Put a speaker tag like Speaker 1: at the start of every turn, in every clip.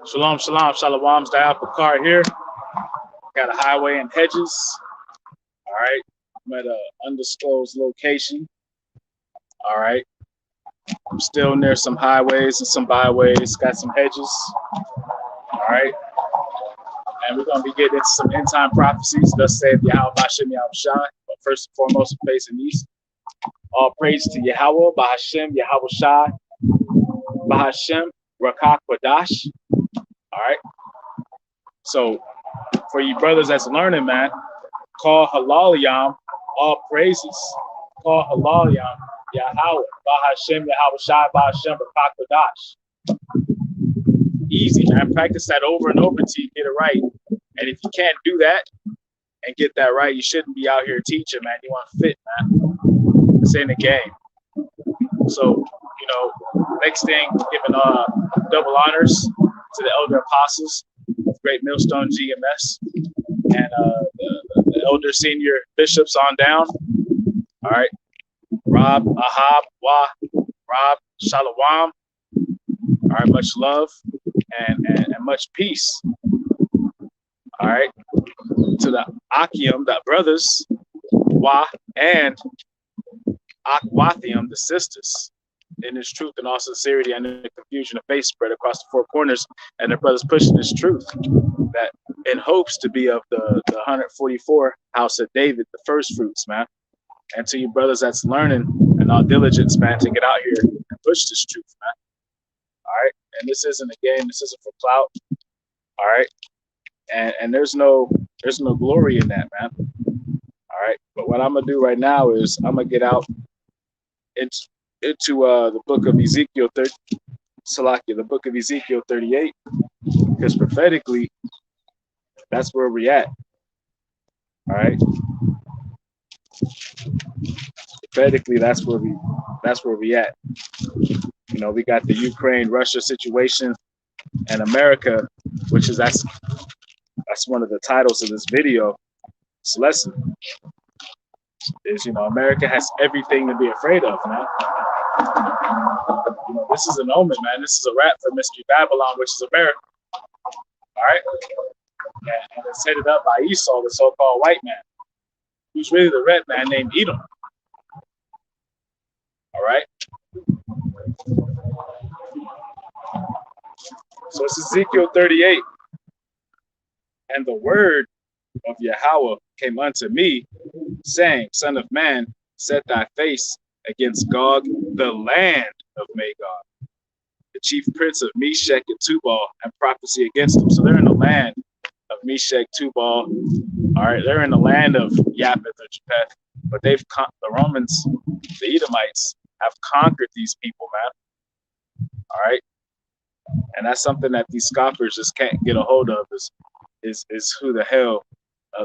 Speaker 1: Shalom, shalom, shalom. Bakar here. Got a highway in Hedges. All right. I'm at a undisclosed location. All right. I'm still near some highways and some byways. Got some hedges. All right. And we're going to be getting into some end time prophecies. Thus saith Yahweh Ba'ashem Yahweh Shai. But first and foremost, we're facing east. All praise to Yahweh Ba'ashem Yahweh Shai. Ba'ashem Rakak Wadash. All right. So for you brothers that's learning, man, call halal yam, all praises. Call halal yam, Yahweh, Bahashem, Yahweh Shai, Bahashem, Rakak. Easy, man. Practice that over and over until you get it right. And if you can't do that and get that right, you shouldn't be out here teaching, man. You want fit, man. It's in the game. So, next thing, giving double honors to the elder apostles of Great Millstone GMS and the elder senior bishops on down. All right. Rob, Ahab, Wah, Rob, Shalom. All right, much love and much peace. All right. To the Achium, the brothers, Wah, and Akwathium, the sisters. In his truth and all sincerity and in the confusion of faith spread across the four corners, and the brothers pushing this truth that in hopes to be of the 144 house of David, the first fruits, man. And to you brothers that's learning and all diligence, man, to get out here and push this truth, man. All right. And this isn't a game, this isn't for clout. All right. And there's no glory in that, man. All right. But what I'm gonna do right now is I'm gonna get out into the book of Ezekiel the book of Ezekiel 38, because prophetically, that's where we're at. All right. Prophetically, that's where we at. We got the Ukraine-Russia situation and America, which is that's one of the titles of this video. This lesson is, America has everything to be afraid of, man. This is an omen, man. This is a rap for Mystery Babylon, which is America. All right? And it's headed up by Esau, the so-called white man, who's really the red man named Edom. All right? So it's Ezekiel 38. And the word of Yahweh came unto me, saying, Son of man, set thy face against Gog, the land of Magog, the chief prince of Meshech and Tubal, and prophecy against them. So they're in the land of Meshech, Tubal. All right, they're in the land of Japheth or Japheth, but the Romans, the Edomites, have conquered these people, man. All right, and that's something that these scoffers just can't get a hold of is who the hell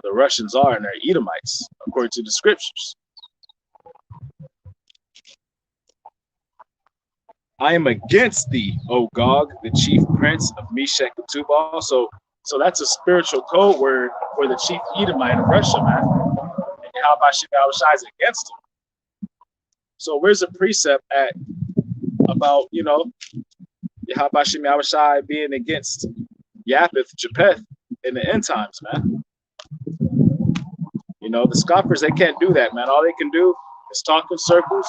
Speaker 1: the Russians are, and they're Edomites, according to the scriptures. I am against thee, O Gog, the chief prince of Meshech and Tubal. So that's a spiritual code word for the chief Edomite of Russia, man. And Yahweh Shai is against him. So where's the precept at about, Yahweh Shai being against Japheth, Japheth in the end times, man? The scoffers, they can't do that, man. All they can do is talk in circles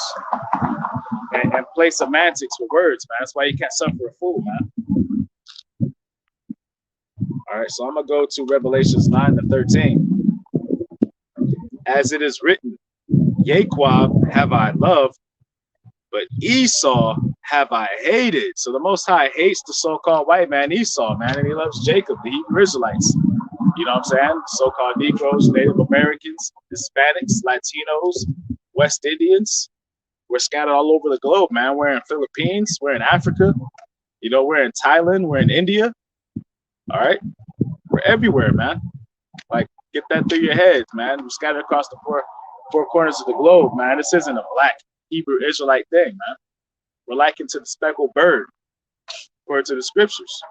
Speaker 1: and play semantics with words, man. That's why you can't suffer a fool, man. All right, so I'm going to go to Revelations 9-13. As it is written, Jacob have I loved, but Esau have I hated. So the Most High hates the so-called white man Esau, man, and he loves Jacob, the Hebrew Israelites. You know what I'm saying? So-called Negroes, Native Americans, Hispanics, Latinos, West Indians. We're scattered all over the globe, man. We're in Philippines. We're in Africa. We're in Thailand. We're in India. All right? We're everywhere, man. Like, get that through your heads, man. We're scattered across the four corners of the globe, man. This isn't a black Hebrew Israelite thing, man. We're likened to the speckled bird, according to the scriptures.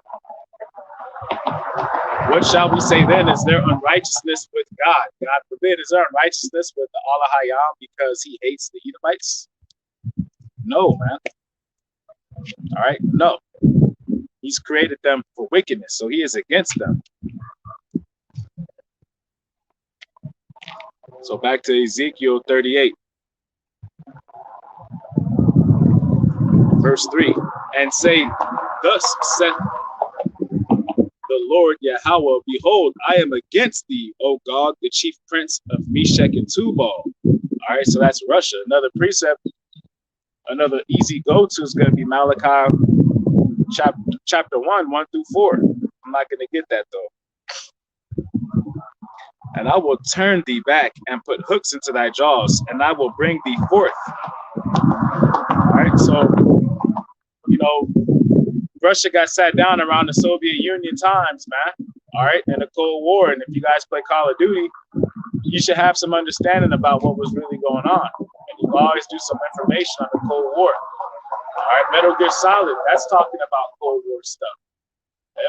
Speaker 1: What shall we say then? Is there unrighteousness with God? God forbid. Is there unrighteousness with the Allah Hayam because he hates the Edomites? No, man. All right, no. He's created them for wickedness, so he is against them. So back to Ezekiel 38, verse 3, and say, thus saith the Lord Yahweh, behold, I am against thee, O Gog, the chief prince of Meshech and Tubal. All right, so that's Russia. Another precept, another easy go-to is going to be Malachi chapter 1, 1 through 4. I'm not going to get that, though. And I will turn thee back and put hooks into thy jaws, and I will bring thee forth. All right, so, you know, Russia got sat down around the Soviet Union times, man. All right, in the Cold War. And if you guys play Call of Duty, you should have some understanding about what was really going on. And you can always do some information on the Cold War. All right, Metal Gear Solid, that's talking about Cold War stuff.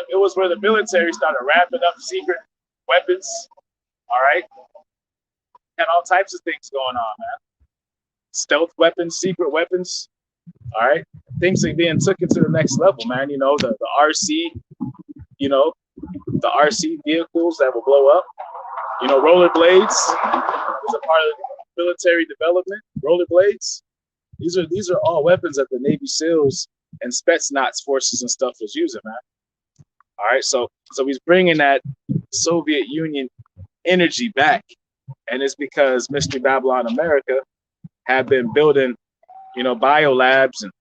Speaker 1: It was where the military started ramping up secret weapons. All right, had all types of things going on, man. Stealth weapons, secret weapons. All right, things are being taken to the next level, man. You know, the RC, you know, the RC vehicles that will blow up. You know, rollerblades is a part of military development. Rollerblades. These are all weapons that the Navy SEALs and Spetsnaz forces and stuff was using, man. All right, so he's bringing that Soviet Union energy back, and it's because Mystery Babylon America have been building, you know, biolabs and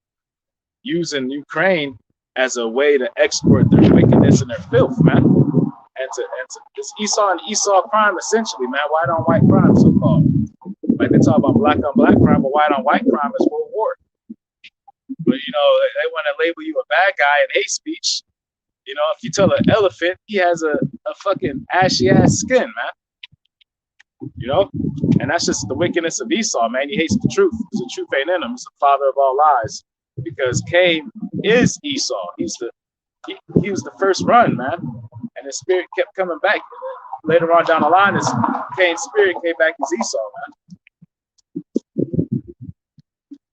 Speaker 1: using Ukraine as a way to export their wickedness and their filth, man. And to it's Esau and Esau crime, essentially, man. White on white crime, so called. Like they talk about black on black crime, but white on white crime is World War. But you know, they want to label you a bad guy in hate speech. You know, if you tell an elephant he has a fucking ashy ass skin, man. You know, and that's just the wickedness of Esau, man. He hates the truth. The truth ain't in him. He's the father of all lies. Because Cain is Esau. He was the first run, man. And his spirit kept coming back. Later on down the line, his Cain's spirit came back as Esau, man.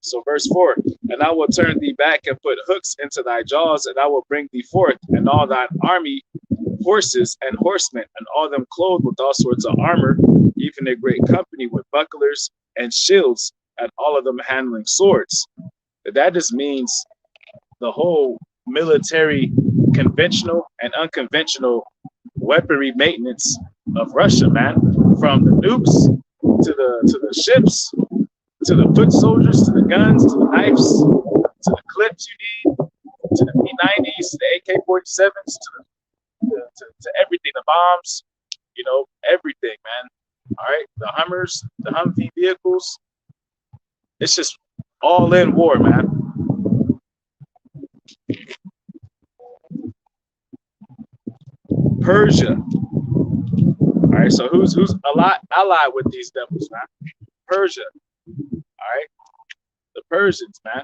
Speaker 1: So verse 4, and I will turn thee back and put hooks into thy jaws, and I will bring thee forth, and all thine army, horses and horsemen, and all them clothed with all sorts of armor, even a great company with bucklers and shields, and all of them handling swords. But that just means the whole military, conventional and unconventional weaponry maintenance of Russia, man, from the nukes to the ships, to the foot soldiers, to the guns, to the knives, to the clips you need, to the P90s, to the AK-47s, to everything, the bombs, you know, everything, man. All right, the Hummers, the Humvee vehicles. It's just all in war, man. Persia. All right, so who's allied with these devils, man? Persia. All right, the Persians, man.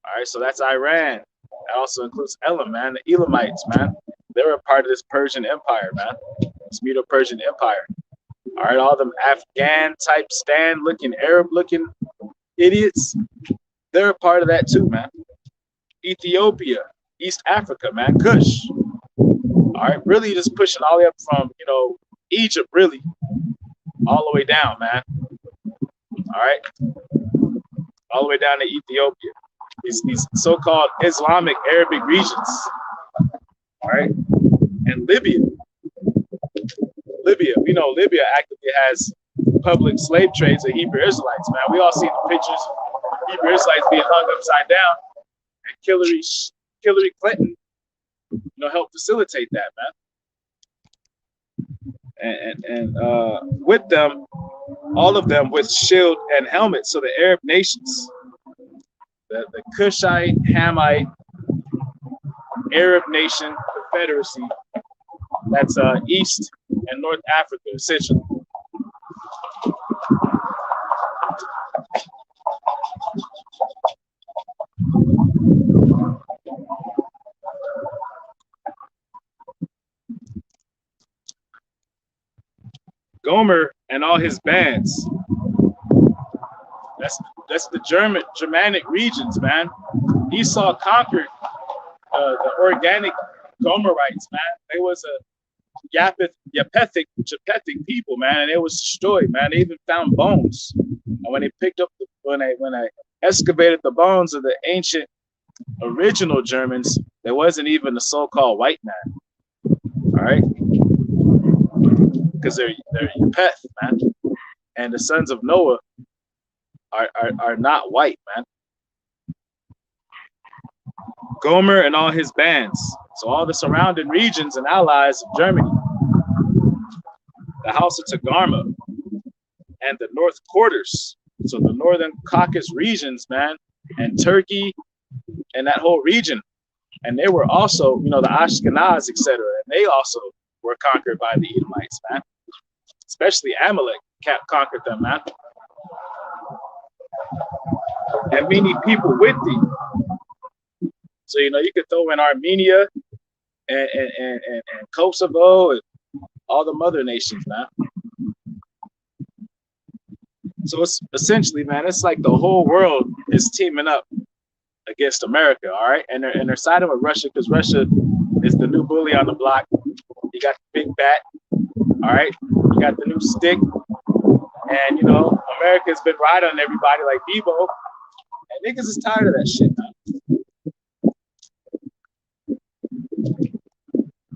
Speaker 1: All right, so that's Iran. That also includes Elam, man. The Elamites, man. They're a part of this Persian Empire, man. This Medo-Persian Empire. All right, all them Afghan type stand looking, Arab looking idiots. They're a part of that too, man. Ethiopia, East Africa, man. Kush. All right, really just pushing all the way up from, you know, Egypt, really, all the way down, man. All right, all the way down to Ethiopia. These so-called Islamic Arabic regions. All right, and Libya. We know Libya actively has public slave trades of Hebrew Israelites, man. We all see the pictures of Hebrew Israelites being hung upside down, and Hillary Clinton, you know, helped facilitate that, man. And with them, all of them with shield and helmet. So the Arab nations, the Cushite, Hamite, Arab nation confederacy, that's East and North Africa, essentially. Gomer and all his bands. That's the Germanic regions, man. Esau conquered the organic Gomerites, man. They was a Yapethic people, man, and it was destroyed, man. They even found bones, and when they picked up when I excavated the bones of the ancient original Germans, there wasn't even a so-called white man. All right, because they're Yapeth, man, and the sons of Noah are not white, man. Gomer and all his bands, so all the surrounding regions and allies of Germany, the House of Tagarma, and the North Quarters, so the Northern Caucasus regions, man, and Turkey, and that whole region. And they were also, the Ashkenaz, etc. And they also were conquered by the Edomites, man. Especially Amalek conquered them, man. And many people with thee. So, you could throw in Armenia and Kosovo and all the mother nations, man. So it's essentially, man, it's like the whole world is teaming up against America, all right? And they're siding with Russia because Russia is the new bully on the block. You got the big bat, all right? You got the new stick. And, America's been riding on everybody like Debo. And niggas is tired of that shit, man.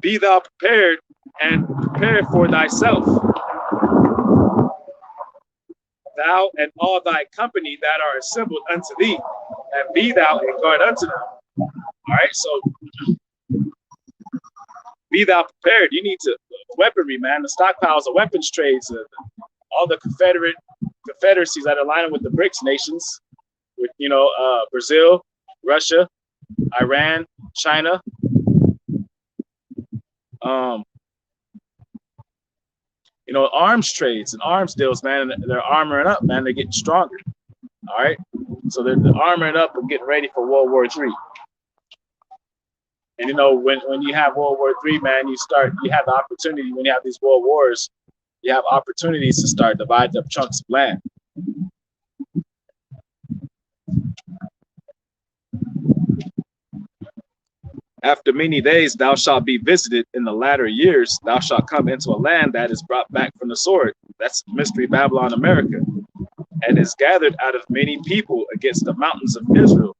Speaker 1: Be thou prepared and prepare for thyself. Thou and all thy company that are assembled unto thee, and be thou in guard unto them. All right, so be thou prepared. You need to weaponry, man. The stockpiles of weapons trades, all the confederacies that are lining with the BRICS nations, with Brazil, Russia, Iran, China. Arms trades and arms deals, man. And they're armoring up, man. They're getting stronger. All right. So they're armoring up and getting ready for World War III. And when you have World War III, man, you have the opportunity when you have these world wars, you have opportunities to start dividing up chunks of land. After many days, thou shalt be visited in the latter years. Thou shalt come into a land that is brought back from the sword. That's Mystery Babylon, America. And is gathered out of many people against the mountains of Israel,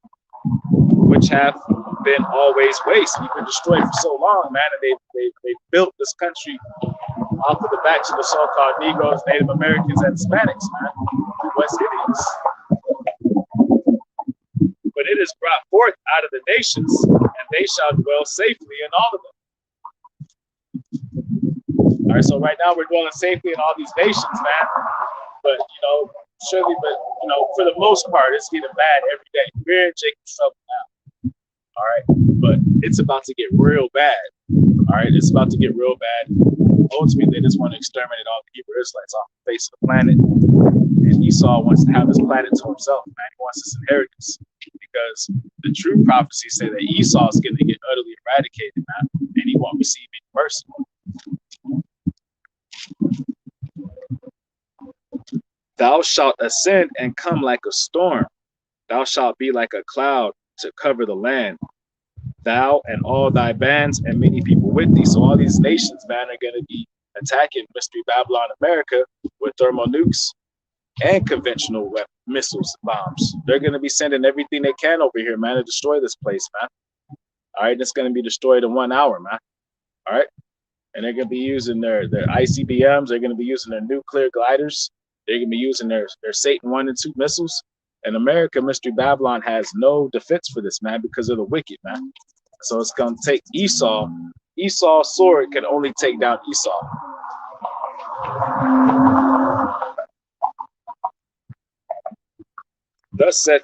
Speaker 1: which have been always waste. You've been destroyed for so long, man. And they built this country off of the backs of the so-called Negroes, Native Americans, and Hispanics, man. West Indians. But it is brought forth out of the nations, and they shall dwell safely in all of them. All right, so right now we're dwelling safely in all these nations, man. But, surely, for the most part, it's getting bad every day. We're in Jacob's trouble now. All right, but it's about to get real bad. All right, it's about to get real bad. Ultimately, they just want to exterminate all the Hebrew Israelites off the face of the planet. And Esau wants to have his planet to himself, man. He wants his inheritance. Because the true prophecies say that Esau is going to get utterly eradicated, man, and he won't receive any mercy. Thou shalt ascend and come like a storm. Thou shalt be like a cloud to cover the land. Thou and all thy bands and many people with thee. So all these nations, man, are going to be attacking Mystery Babylon, America with thermal nukes and conventional missiles, bombs. They're going to be sending everything they can over here, man, to destroy this place, man. All right, it's going to be destroyed in 1 hour, man. All right, and they're going to be using their ICBMs. They're going to be using their nuclear gliders. They're going to be using their Satan 1 and 2 missiles. And America, Mystery Babylon, has no defense for this, man, because of the wicked, man. So it's going to take Esau. Esau's sword can only take down Esau. Thus saith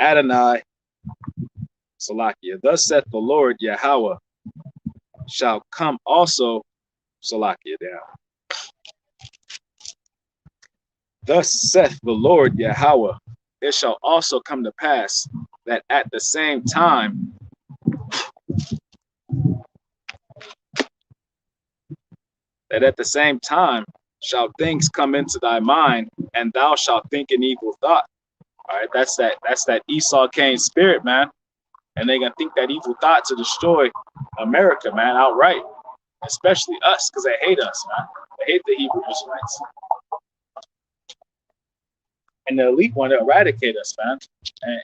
Speaker 1: Adonai Salakia. Thus saith the Lord Yahweh shall come also Salakia down. Thus saith the Lord Yahweh, it shall also come to pass that at the same time shall things come into thy mind, and thou shalt think an evil thought. All right, that's that Esau Cain spirit, man. And they gonna think that evil thought to destroy America, man, outright. Especially us, because they hate us, man. They hate the Hebrew Israelites. And the elite want to eradicate us, man.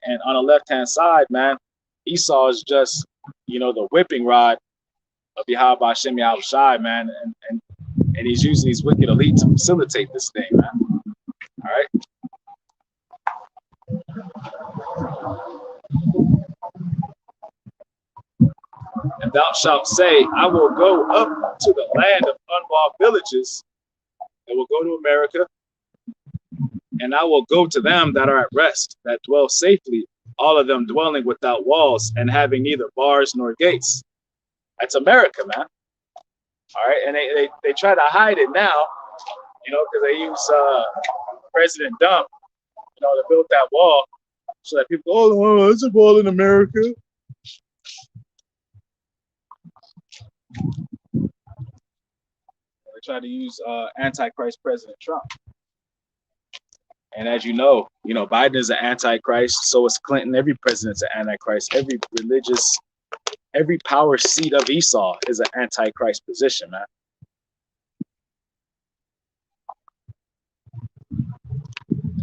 Speaker 1: And on the left-hand side, man, Esau is just, the whipping rod of Yahweh Hashem Yahweh Shai, man. And he's using these wicked elite to facilitate this thing, man. All right. And thou shalt say, I will go up to the land of unwalled villages, and will go to America, and I will go to them that are at rest, that dwell safely, all of them dwelling without walls and having neither bars nor gates. That's America, man. All right, and they try to hide it now, because they use President Dump, to build that wall so that people go, oh, it's a wall in America. They try to use Antichrist President Trump. And as you know, Biden is an Antichrist. So is Clinton. Every president's an Antichrist. Every power seat of Esau is an Antichrist position, man.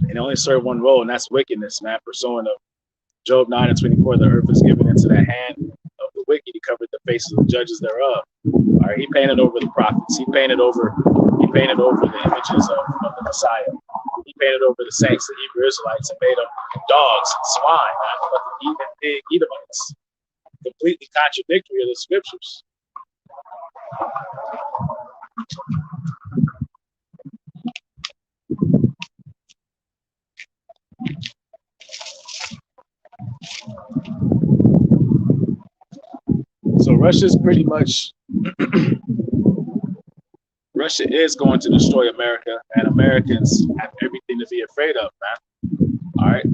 Speaker 1: And they only serve one role, and that's wickedness, man. Pursuing of Job 9:24, the earth is given into the hand of the wicked. He covered the faces of the judges thereof. All right, he painted over the prophets. He painted over the images of the Messiah. He painted over the saints, the Hebrew Israelites, and made them dogs and swine, man. But the heathen, pig, Edomites. Completely contradictory of the scriptures. So Russia's pretty much Russia is going to destroy America, and Americans have everything to be afraid of, man. All right.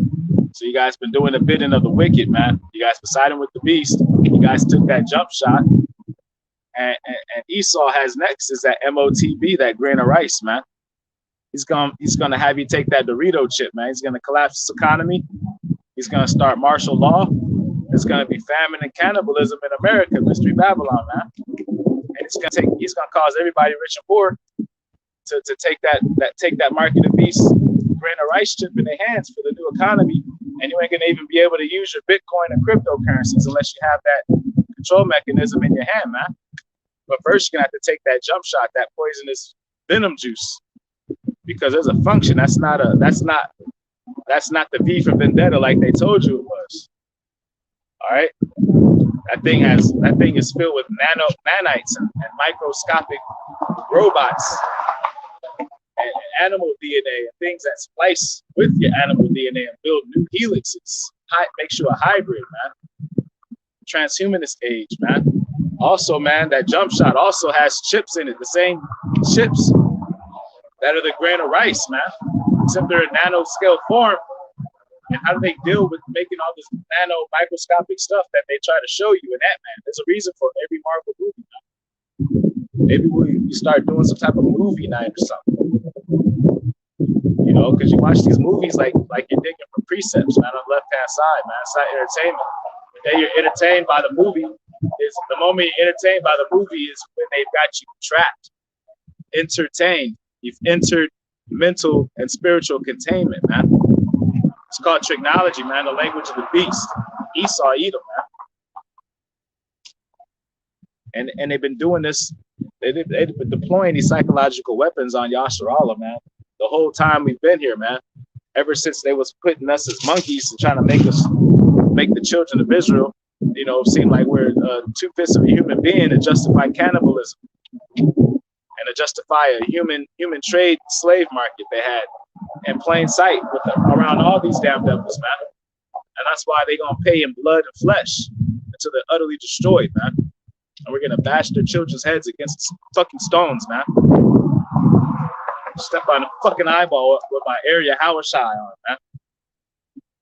Speaker 1: So you guys been doing the bidding of the wicked, man. You guys been siding with the beast. You guys took that jump shot. And Esau has next is that MOTB, that grain of rice, man. He's gonna have you take that Dorito chip, man. He's gonna collapse this economy. He's gonna start martial law. There's gonna be famine and cannibalism in America, Mystery Babylon, man. And he's gonna cause everybody rich and poor to take that mark of the beast grain of rice chip in their hands for the new economy. And you ain't gonna even be able to use your Bitcoin and cryptocurrencies unless you have that control mechanism in your hand, man. But first, you're gonna have to take that jump shot, that poisonous venom juice, because there's a function. That's not the V for Vendetta like they told you it was. All right, that thing is filled with nanites and microscopic robots and animal DNA and things that splice with your animal DNA and build new helixes. Makes you a hybrid, man. Transhumanist age, man. Also, man, that jump shot also has chips in it, the same chips that are the grain of rice, man, except they're in nanoscale form. And how do they deal with making all this nano microscopic stuff that they try to show you in Ant-Man? There's a reason for every Marvel movie, man. Maybe we start doing some type of movie night or something. Because you watch these movies like you're digging for precepts, man, on the left-hand side, man. It's not entertainment. Then you're entertained by the movie. The moment you're entertained by the movie is when they've got you trapped, entertained. You've entered mental and spiritual containment, man. It's called tricknology, man, the language of the beast. Esau, Edom, man. And they've been doing this. They've been deploying these psychological weapons on Yasharallah, man, the whole time we've been here, man. Ever since they was putting us as monkeys and trying to make the children of Israel, seem like we're 2/5 of a human being to justify cannibalism and to justify a human trade slave market they had in plain sight around all these damn devils, man. And that's why they gonna pay in blood and flesh until they're utterly destroyed, man. And we're gonna bash their children's heads against fucking stones, man. Step on a fucking eyeball with my area Hawashai on, man.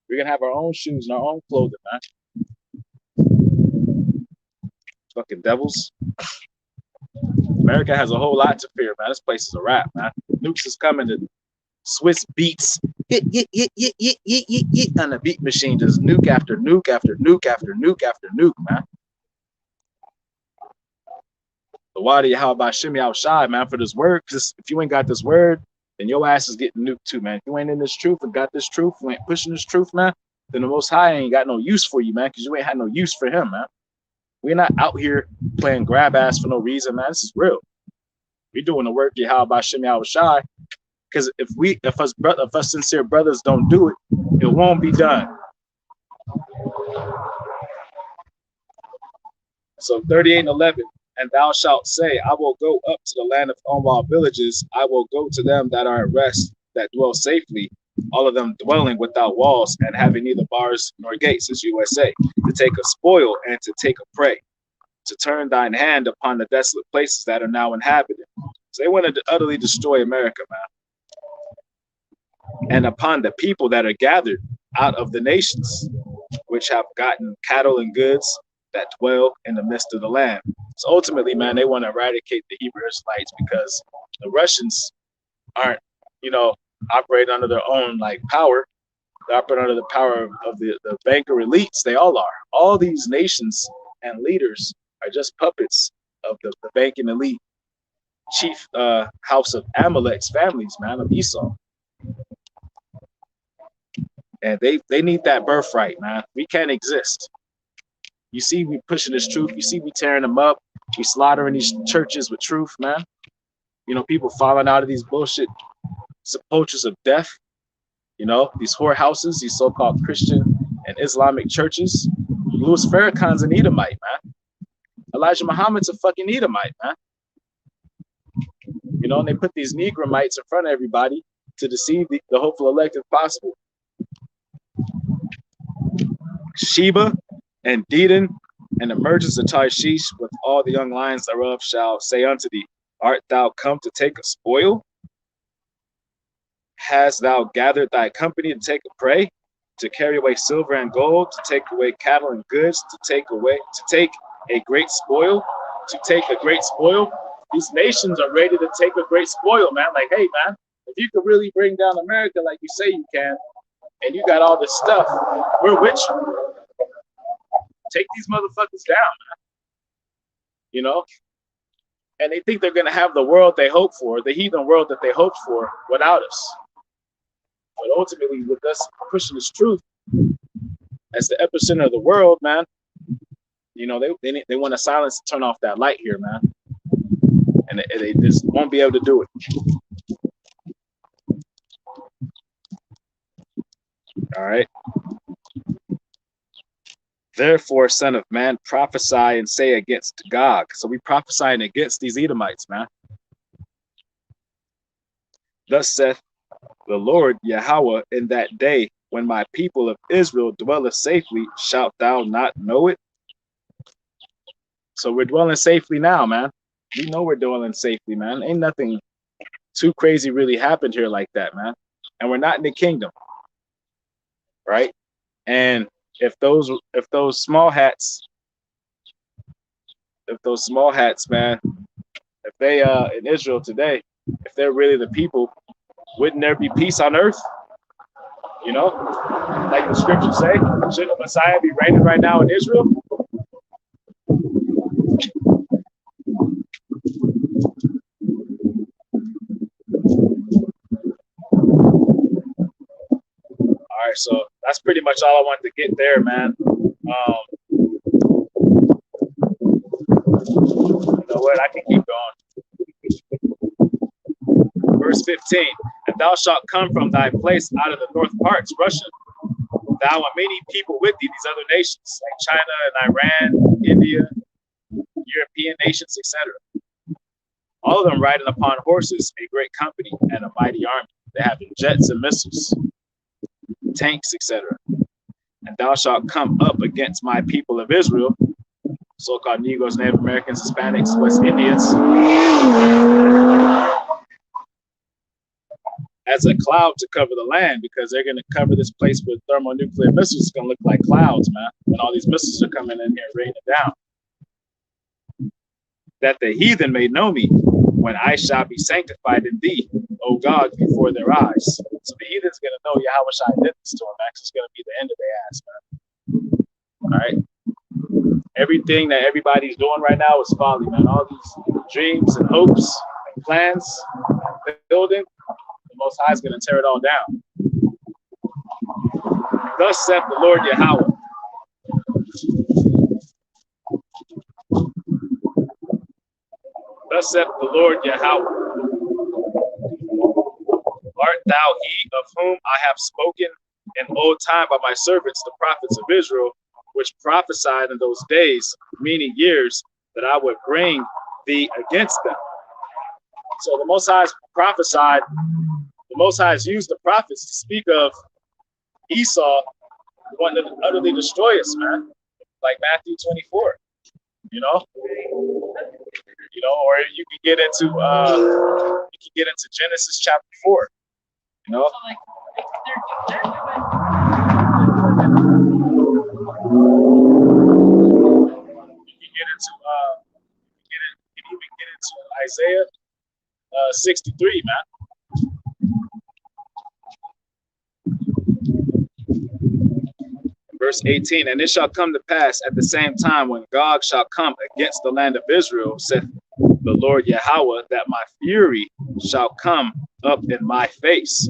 Speaker 1: We're gonna have our own shoes and our own clothing, man. Fucking devils. America has a whole lot to fear, man. This place is a wrap, man. Nukes is coming to Swiss beats And the beat machine just nuke after nuke after nuke after nuke after nuke, man. The Wadi how about Shimmy outside, man, for this word. Because if you ain't got this word, then your ass is getting nuked too, man. If you ain't in this truth and got this truth, you ain't pushing this truth, man, then the Most High ain't got no use for you, man, because you ain't had no use for him, man. We're not out here playing grab ass for no reason, man. This is real. We're doing the work, how about Shimmy outside. Because if us sincere brothers don't do it, it won't be done. So 38:11, and thou shalt say, I will go up to the land of unwalled villages. I will go to them that are at rest, that dwell safely, all of them dwelling without walls and having neither bars nor gates, as USA, to take a spoil and to take a prey, to turn thine hand upon the desolate places that are now inhabited. So they wanted to utterly destroy America, man. And upon the people that are gathered out of the nations, which have gotten cattle and goods that dwell in the midst of the land. So ultimately, man, they want to eradicate the Hebrew Israelites because the Russians aren't, operate under their own power. They operate under the power of the banker elites. They all are. All these nations and leaders are just puppets of the banking elite, chief house of Amalek's families, man, of Esau. And they need that birthright, man. We can't exist. You see, we pushing this truth. You see, we tearing them up. We slaughtering these churches with truth, man. People falling out of these bullshit sepulchres of death. These whorehouses, these so-called Christian and Islamic churches. Louis Farrakhan's an Edomite, man. Elijah Muhammad's a fucking Edomite, man. And they put these Negromites in front of everybody to deceive the hopeful elect if possible. Sheba and Dedan and the merchants of Tarshish with all the young lions thereof shall say unto thee, art thou come to take a spoil? Hast thou gathered thy company to take a prey, to carry away silver and gold, to take away cattle and goods, to take a great spoil, to take a great spoil? These nations are ready to take a great spoil, man. Like, hey, man, if you could really bring down America like you say you can, and you got all this stuff, we're with you. Take these motherfuckers down, man. And they think they're going to have the world they hope for, the heathen world that they hoped for without us. But ultimately, with us pushing this truth as the epicenter of the world, man, they want to silence and turn off that light here, man. And they just won't be able to do it. All right. Therefore, son of man, prophesy and say against Gog. So we prophesying against these Edomites, man. Thus saith the Lord Yahweh, in that day when my people of Israel dwelleth safely, shalt thou not know it? So we're dwelling safely now, man. We know we're dwelling safely, man. Ain't nothing too crazy really happened here like that, man. And we're not in the kingdom, right? And if those small hats, man, if they in Israel today, if they're really the people, wouldn't there be peace on earth? Like the scriptures say, shouldn't the Messiah be reigning right now in Israel? All right, so that's pretty much all I wanted to get there, man. You know what? I can keep going. Verse 15, and thou shalt come from thy place out of the north parts, Russia, thou and many people with thee, these other nations, like China and Iran, India, European nations, etc. All of them riding upon horses, a great company and a mighty army. They have jets and missiles, tanks, etc. And thou shalt come up against my people of Israel, so-called Negroes, Native Americans, Hispanics, West Indians, as a cloud to cover the land, because they're going to cover this place with thermonuclear missiles. It's going to look like clouds, man, when all these missiles are coming in here raining down. That the heathen may know me, when I shall be sanctified in thee, O God, before their eyes. So the heathen's going to know Yahweh Shai did this to him. That's just going to be the end of their ass, man. All right. Everything that everybody's doing right now is folly, man. All these dreams and hopes and plans, building, the Most High is going to tear it all down. Thus saith the Lord Yahweh. Thus saith the Lord Yahweh. Art thou he of whom I have spoken in old time by my servants, the prophets of Israel, which prophesied in those days, many years, that I would bring thee against them? So the Most High prophesied, the Most High used the prophets to speak of Esau wanting to utterly destroy us, man. Like Matthew 24, you know? Or you could get into Genesis chapter 4, you know? You can even get into Isaiah 63, man. Verse 18, and it shall come to pass at the same time when Gog shall come against the land of Israel, saith the Lord Yahweh, that my fury shall come up in my face.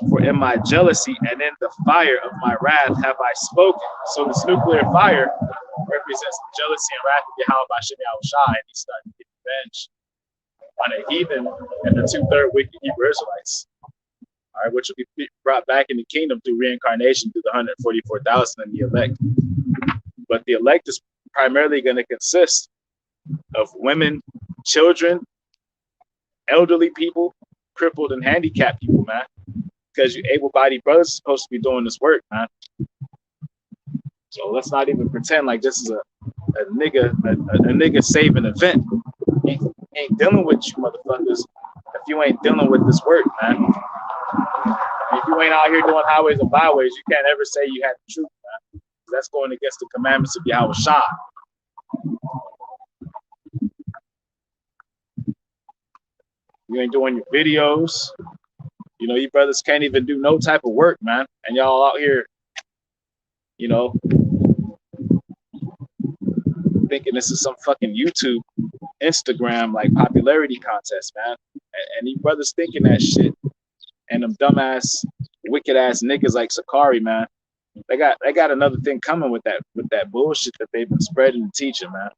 Speaker 1: For in my jealousy and in the fire of my wrath have I spoken. So this nuclear fire represents the jealousy and wrath of Yahweh Bashem Yahushai, and he started to get revenge on a heathen and the 2/3 wicked Hebrew Israelites. All right, which will be brought back in the kingdom through reincarnation through the 144,000 and the elect. But the elect is primarily going to consist of women, children, elderly people, crippled and handicapped people, man. Because you able-bodied brothers are supposed to be doing this work, man. So let's not even pretend like this is a nigga saving event. Ain't dealing with you motherfuckers if you ain't dealing with this work, man. If you ain't out here doing highways and byways, you can't ever say you had the truth, man. That's going against the commandments of Yahweh Shah. You ain't doing your videos. You know, you brothers can't even do no type of work, man. And y'all out here, you know, thinking this is some fucking YouTube, Instagram, like popularity contest, man. And you brothers thinking that shit. And them dumbass, wicked ass niggas like Sakari, man. They got another thing coming with that bullshit that they've been spreading and teaching, man.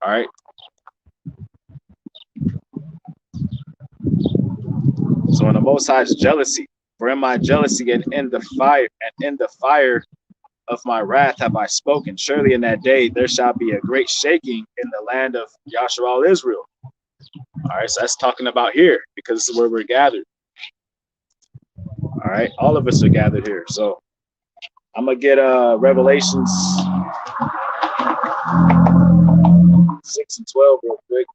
Speaker 1: All right. So in the Most High's jealousy, for in my jealousy and in the fire of my wrath have I spoken. Surely in that day there shall be a great shaking in the land of Yasharal Israel. All right, so that's talking about here because this is where we're gathered. All right, all of us are gathered here. So I'm gonna get Revelations 6 and 12 real quick.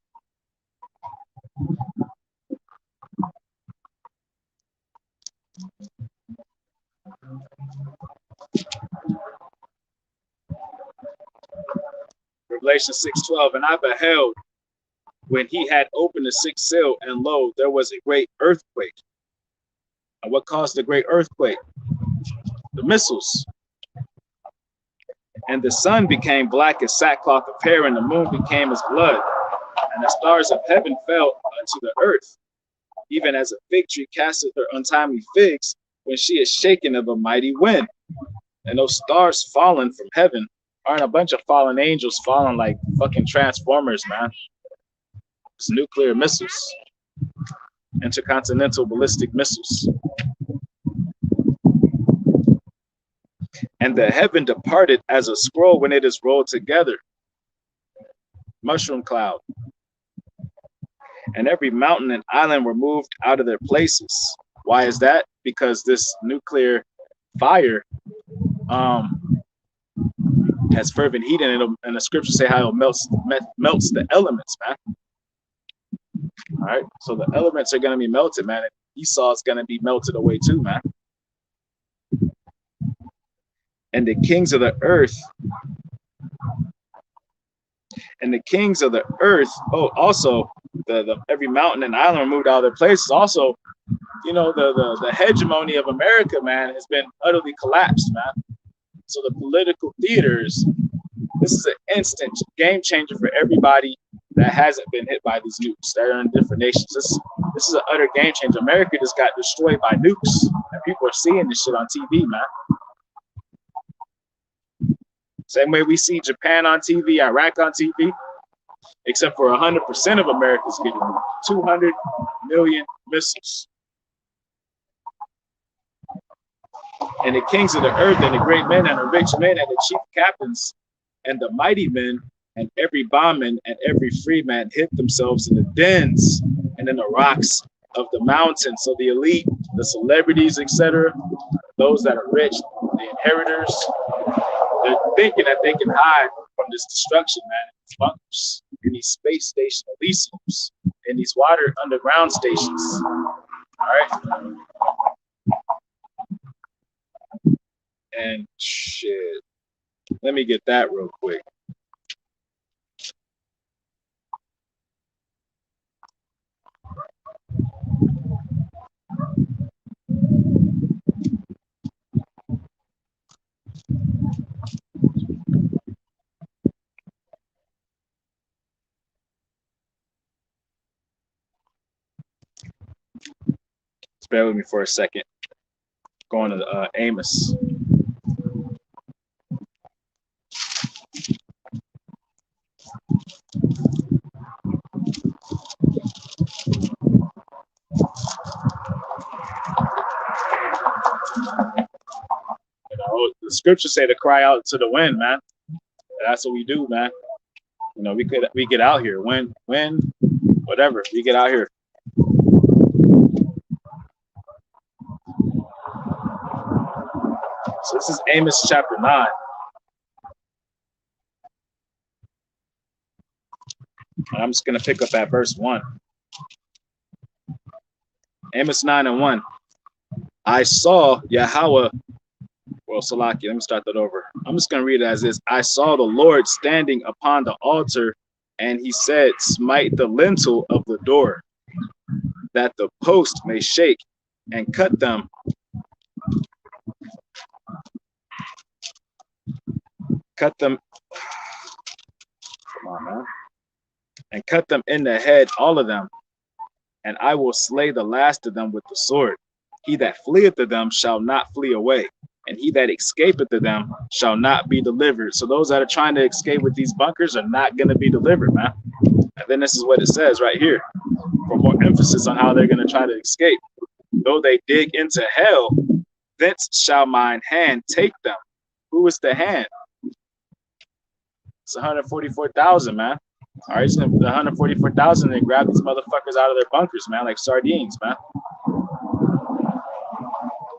Speaker 1: Revelation 6:12, and I beheld when he had opened the sixth seal, and lo, there was a great earthquake. And what caused the great earthquake? The missiles. And the sun became black as sackcloth of hair, and the moon became as blood, and the stars of heaven fell unto the earth, even as a fig tree casteth her untimely figs when she is shaken of a mighty wind. And those stars falling from heaven aren't a bunch of fallen angels falling like fucking transformers, man. It's nuclear missiles, intercontinental ballistic missiles. And the heaven departed as a scroll when it is rolled together. Mushroom cloud. And every mountain and island were moved out of their places. Why is that? Because this nuclear fire has fervent heat in it, and the scriptures say how it melts the elements, man. All right, so the elements are going to be melted, man. And Esau is going to be melted away too, man. And the kings of the earth And the kings of the earth, oh, also the every mountain and island removed out of their places. Also, you know, the hegemony of America, man, has been utterly collapsed, man. So the political theaters, this is an instant game changer for everybody that hasn't been hit by these nukes that are in different nations. This is an utter game changer. America just got destroyed by nukes, and people are seeing this shit on TV, man. Same way we see Japan on TV, Iraq on TV, except for 100% of America's getting 200 million missiles. And the kings of the earth and the great men and the rich men and the chief captains and the mighty men and every bondman and every free man hid themselves in the dens and in the rocks of the mountains. So the elite, the celebrities, etc., those that are rich, the inheritors, they're thinking that they can hide from this destruction, man, in these bunkers, in these space station elysiums, in these water underground stations. All right. And shit, let me get that real quick. Just bear with me for a second. Going to Amos. You know, the scriptures say to cry out to the wind, man. That's what we do, man. You know, we get out here. When, whatever, we get out here. So this is Amos chapter 9. And I'm just going to pick up at verse 1. Amos 9:1. I saw Yahweh. Well, Salaki, let me start that over. I'm just going to read it as is. I saw the Lord standing upon the altar, and he said, smite the lintel of the door, that the post may shake, and cut them. Cut them. Come on, man. And cut them in the head, all of them. And I will slay the last of them with the sword. He that fleeth to them shall not flee away, and he that escapeth to them shall not be delivered. So those that are trying to escape with these bunkers are not going to be delivered, man. And then this is what it says right here, for more emphasis on how they're going to try to escape. Though they dig into hell, thence shall mine hand take them. Who is the hand? It's 144,000, man. All right, so the 144,000, they grab these motherfuckers out of their bunkers, man, like sardines, man.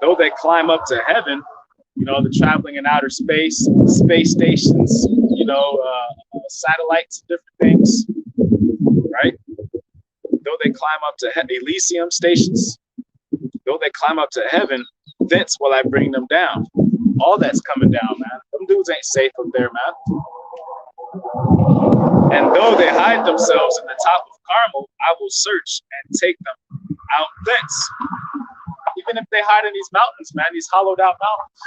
Speaker 1: Though they climb up to heaven, you know, the traveling in outer space, space stations, you know, satellites, different things, right? Though they climb up to Elysium stations, though they climb up to heaven, thence will I bring them down. All that's coming down, man. Them dudes ain't safe up there, man. And though they hide themselves in the top of Carmel, I will search and take them out thence. Even if they hide in these mountains, man, these hollowed out mountains.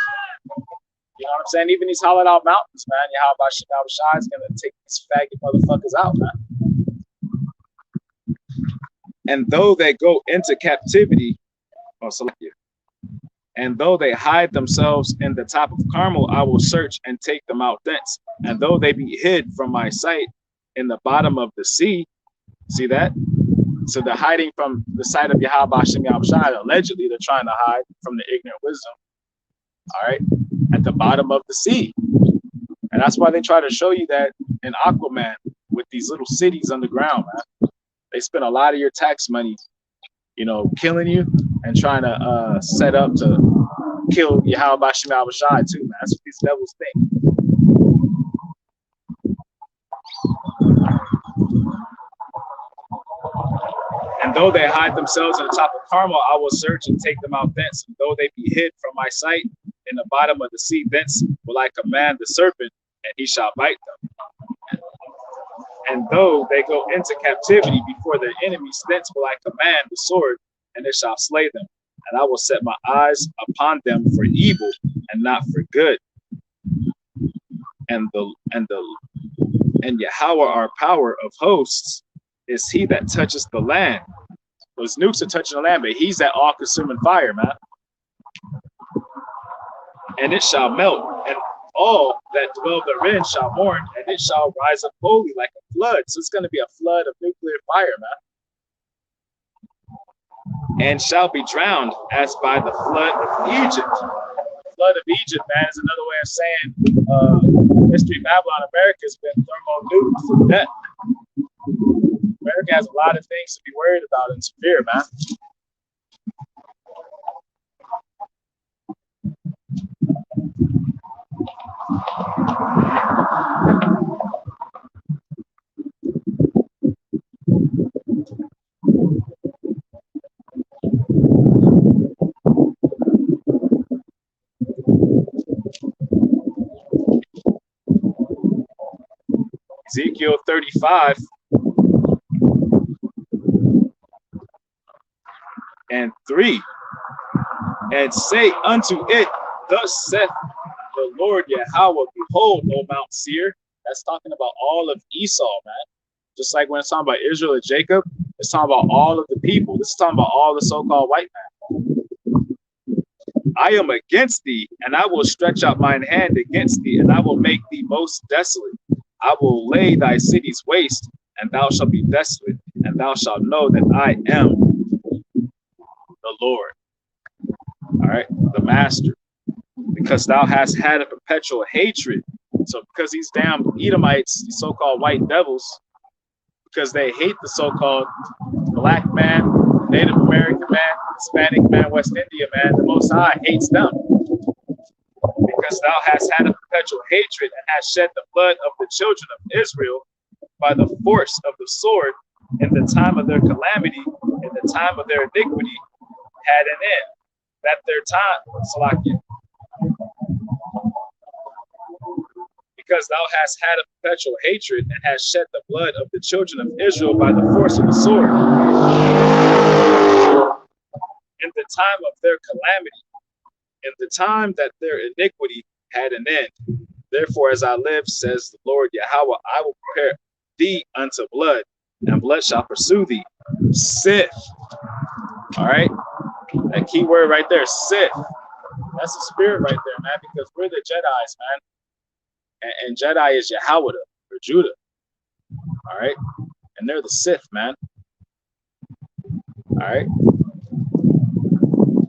Speaker 1: You know what I'm saying? Even these hollowed out mountains, man, Yahweh Shai is going to take these faggot motherfuckers out, man. And though they go into captivity, and though they hide themselves in the top of Carmel, I will search and take them out thence. And though they be hid from my sight in the bottom of the sea, see that? So they're hiding from the sight of Yahweh Hashem Yahushai. Allegedly, they're trying to hide from the ignorant wisdom. All right, at the bottom of the sea. And that's why they try to show you that in Aquaman with these little cities underground, man. They spend a lot of your tax money, you know, killing you and trying to set up to kill Yahweh Hashem Yahushai too, man. That's what these devils think. And though they hide themselves in the top of Carmel, I will search and take them out thence. And though they be hid from my sight in the bottom of the sea, thence will I command the serpent, and he shall bite them. And though they go into captivity before their enemies, thence will I command the sword, and it shall slay them. And I will set my eyes upon them for evil and not for good. And Yahweh, our power of hosts, is he that touches the land. Those nukes are touching the land, but he's that all-consuming fire, man. And it shall melt, and all that dwell therein shall mourn, and it shall rise up holy like a flood. So it's going to be a flood of nuclear fire, man. And shall be drowned as by the flood of Egypt. The flood of Egypt, man, is another way of saying Mystery Babylon. America's been thermo-nuked for death. America has a lot of things to be worried about and severe, man. Ezekiel 35 and 3, and say unto it, thus saith the Lord Yahweh, behold, O Mount Seir. That's talking about all of Esau, man. Just like when it's talking about Israel and Jacob, it's talking about all of the people. This is talking about all the so-called white men. I am against thee, and I will stretch out mine hand against thee, and I will make thee most desolate. I will lay thy cities waste, and thou shalt be desolate, and thou shalt know that I am the Lord. All right, the master. Because thou hast had a perpetual hatred. So because these damn Edomites, these so-called white devils, because they hate the so-called black man, Native American man, Hispanic man, West Indian man, the Most High hates them. Because thou hast had a perpetual hatred and hast shed the blood of the children of Israel by the force of the sword in the time of their calamity, in the time of their iniquity, had an end. That their time, Salakia. Because thou hast had a perpetual hatred and hast shed the blood of the children of Israel by the force of the sword in the time of their calamity, in the time that their iniquity had an end. Therefore, as I live, says the Lord Yahweh, I will prepare thee unto blood, and blood shall pursue thee. Sith. All right? That key word right there, Sith. That's the spirit right there, man, because we're the Jedis, man. And Jedi is Yahweh or Judah. All right? And they're the Sith, man. All right?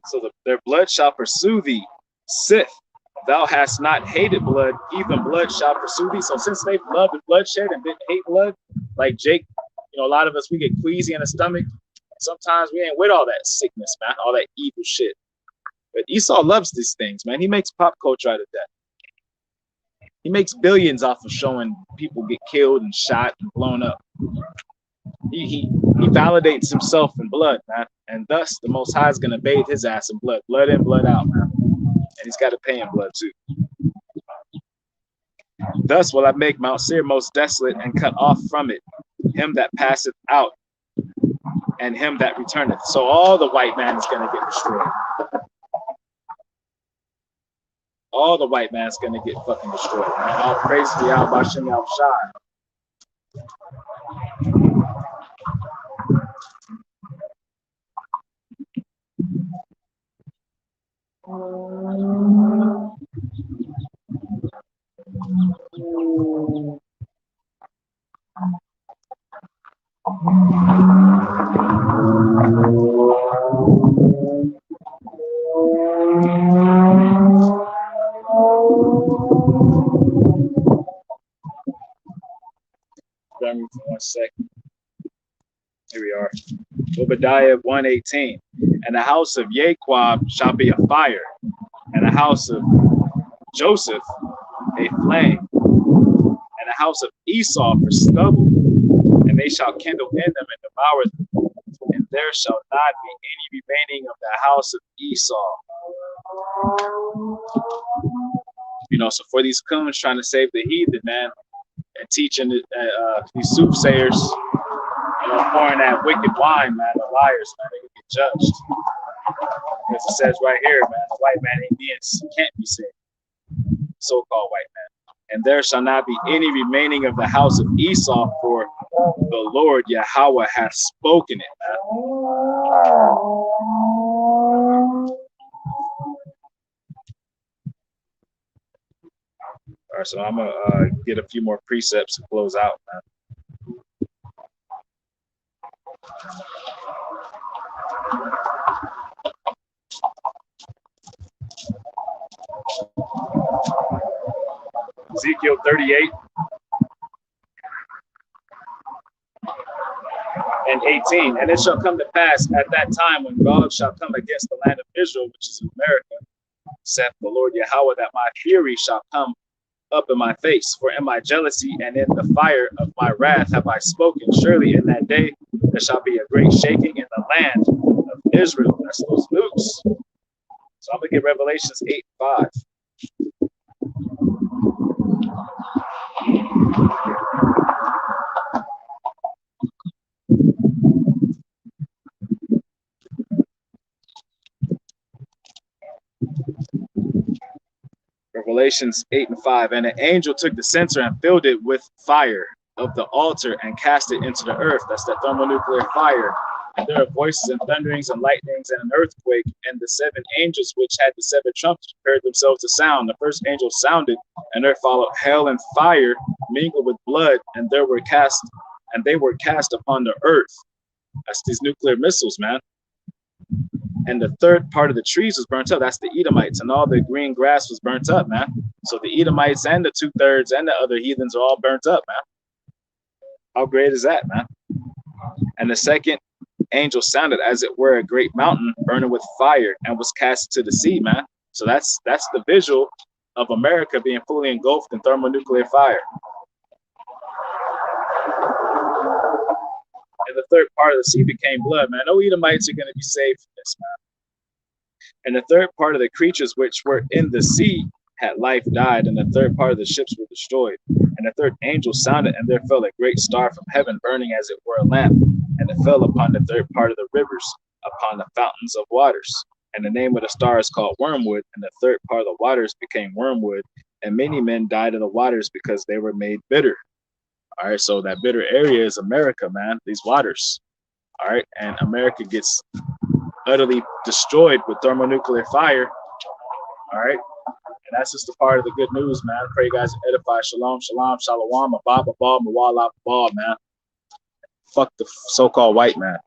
Speaker 1: So their blood shall pursue thee, Sith. Thou hast not hated blood, even blood shall pursue thee. So since they've loved bloodshed and didn't hate blood, like Jake, a lot of us, we get queasy in the stomach. Sometimes we ain't with all that sickness, man, all that evil shit. But Esau loves these things, man. He makes pop culture out of that. He makes billions off of showing people get killed and shot and blown up. He validates himself in blood, man. And thus, the Most High is going to bathe his ass in blood. Blood in, blood out, man. And he's got to pay in blood, too. Thus will I make Mount Seir most desolate and cut off from it him that passeth out and him that returneth. So all the white man is going to get destroyed. All the white man's going to get fucking destroyed, man. All praise to Yahweh Shem Yahushai. Bear me for 1 second. Here we are. Obadiah 1:18. And the house of Jacob shall be a fire, and the house of Joseph a flame, and the house of Esau for stubble, and they shall kindle in them and devour them, and there shall not be any remaining of the house of Esau. So for these coons trying to save the heathen, man, and teaching these soothsayers, pouring that wicked wine, man. The liars, man, they will get judged. Because it says right here, man, the white man can't be saved. So-called white man. And there shall not be any remaining of the house of Esau, for the Lord Yahweh hath spoken it, man. All right, so I'm going to get a few more precepts to close out, man. Ezekiel 38 and 18. And it shall come to pass at that time when God shall come against the land of Israel, which is in America, saith the Lord Yahweh, that my fury shall come up in my face, for in my jealousy and in the fire of my wrath have I spoken. Surely in that day there shall be a great shaking in the land of Israel. That's those nukes. So I'm going to get Revelations 8:5. Revelations 8:5. And an angel took the censer and filled it with fire of the altar and cast it into the earth. That's the thermonuclear fire. And there are voices and thunderings and lightnings and an earthquake. And the seven angels which had the seven trumpets prepared themselves to sound. The first angel sounded, and there followed hail and fire mingled with blood, and they were cast upon the earth. That's these nuclear missiles, man. And the third part of the trees was burnt up. That's the Edomites, and all the green grass was burnt up, man. So the Edomites and the 2/3 and the other heathens are all burnt up, man. How great is that, man? And the second angel sounded as it were a great mountain burning with fire and was cast to the sea, man. So that's the visual of America being fully engulfed in thermonuclear fire. And the third part of the sea became blood, man. No Edomites are going to be saved from this, man. And the third part of the creatures which were in the sea had life died, and the third part of the ships were destroyed. And the third angel sounded, and there fell a great star from heaven, burning as it were a lamp. And it fell upon the third part of the rivers, upon the fountains of waters. And the name of the star is called Wormwood, and the third part of the waters became wormwood. And many men died in the waters because they were made bitter. All right, so that bitter area is America, man, these waters. All right, and America gets utterly destroyed with thermonuclear fire. All right, and that's just a part of the good news, man. Pray you guys edify. Shalom, shalom, shalom, abab, abab, mawala, abab, man. Fuck the so-called white man.